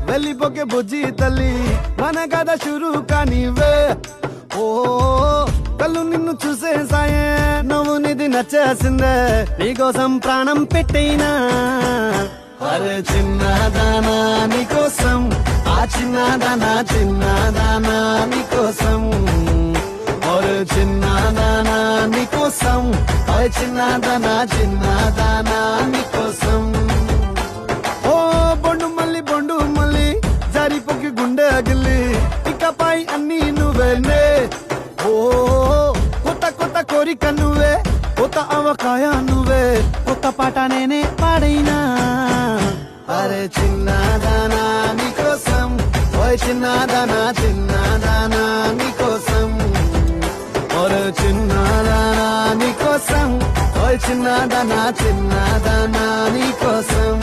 వెళ్ళిపోకే బుజ్జి తల్లి మన కథ షురు కానివే ఓ కళ్ళు నిన్ను చూసేసాయే నువ్వు నిధి నచ్చేసిందే నీకోసం ప్రాణం పెట్టైనా అరే చిన్నదానా నీకోసం ఆ చిన్నదానా చిన్నదానా నీకోసం ఒరే చిన్నదానా నీకోసం ఓయ్ చిన్నదానా చిన్నదానా నీకోసం ఓ బొండు మళ్ళీ జారిపోకి గుండె గిల్లి ఇకపై అన్ని నువ్వేనే ఓ కొత్త కోరిక నువ్వే కొత్త అవకాయ నువ్వే కొత్త పాట నేనే పాడైనా అరే చిన్నదానా నీకోసం ఓయ్ చిన్నదానా చిన్నదానా నీకోసం ఒరే చిన్నదానా నీకోసం ఓయ్ చిన్నదానా చిన్నదానా నీకోసం